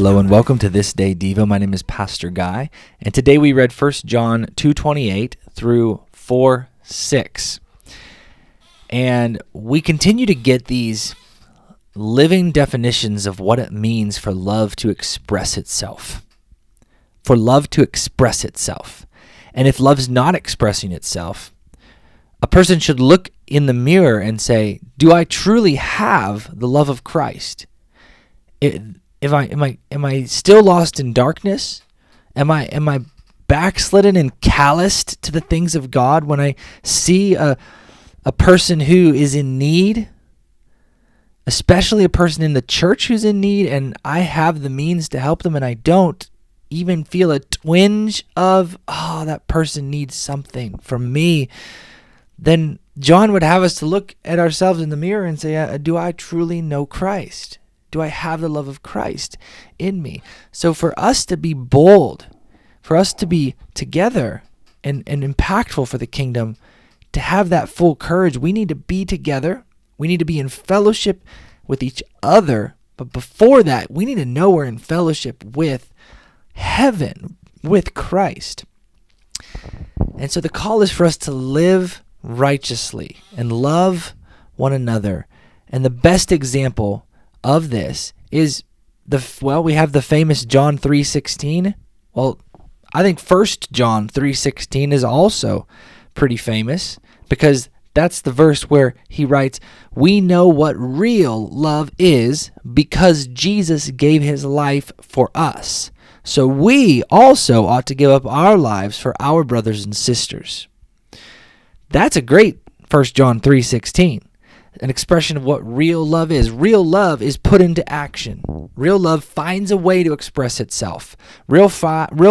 Hello and welcome to This Day Devo. My name is Pastor Guy, and today we read 1 John 2:28 through 4:6. And we continue to get these living definitions of what it means for love to express itself. For love to express itself. And if love's not expressing itself, a person should look in the mirror and say, do I truly have the love of Christ? Am I still lost in darkness? Am I backslidden and calloused to the things of God when I see a person who is in need, especially a person in the church who's in need, and I have the means to help them and I don't even feel a twinge of, that person needs something from me? Then John would have us to look at ourselves in the mirror and say, do I truly know Christ? Do I have the love of Christ in me? So for us to be bold, for us to be together and impactful for the kingdom, to have that full courage, we need to be together. We need to be in fellowship with each other. But before that, we need to know we're in fellowship with heaven, with Christ. And so the call is for us to live righteously and love one another. And the best example of this is we have the famous John 3:16. Well, I think 1 John 3:16 is also pretty famous because that's the verse where he writes, "We know what real love is because Jesus gave his life for us. So we also ought to give up our lives for our brothers and sisters." That's a great 1 John 3:16. An expression of what real love is. Real love is put into action. Real love finds a way to express itself. Real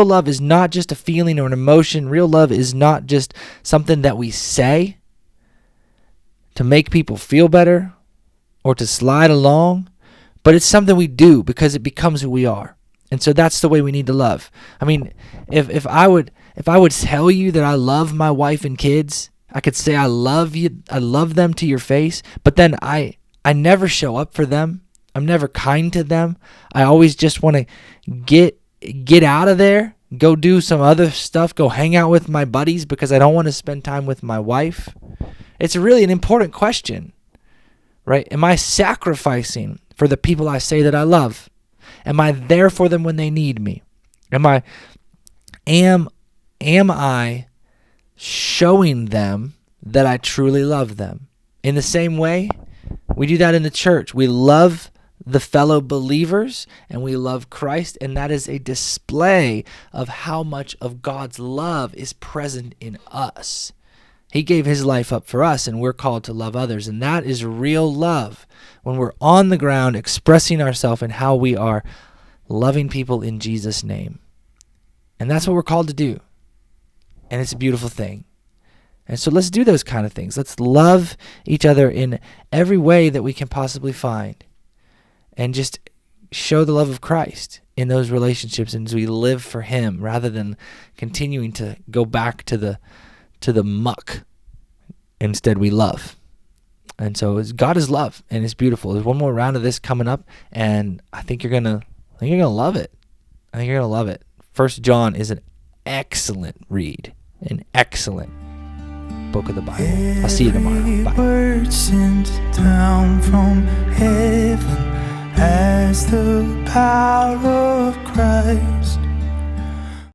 love is not just a feeling or an emotion. Real love is not just something that we say to make people feel better or to slide along, but it's something we do because it becomes who we are. And so that's the way we need to love. I mean, if I would tell you that I love my wife and kids, I could say I love you, I love them to your face, but then I never show up for them. I'm never kind to them. I always just want to get out of there, go do some other stuff, go hang out with my buddies because I don't want to spend time with my wife. It's really an important question, right? Am I sacrificing for the people I say that I love? Am I there for them when they need me? Am I showing them that I truly love them? In the same way, we do that in the church. We love the fellow believers and we love Christ, and that is a display of how much of God's love is present in us. He gave his life up for us, and we're called to love others, and that is real love when we're on the ground expressing ourselves and how we are loving people in Jesus' name. And that's what we're called to do. And it's a beautiful thing. And so let's do those kind of things. Let's love each other in every way that we can possibly find. And just show the love of Christ in those relationships as we live for him rather than continuing to go back to the muck. Instead, we love. And so God is love, and it's beautiful. There's one more round of this coming up, and I think you're gonna love it. I think you're gonna love it. 1 John is an excellent read. An excellent book of the Bible. I'll see you tomorrow. Bye. Word sent down from heaven as the power of Christ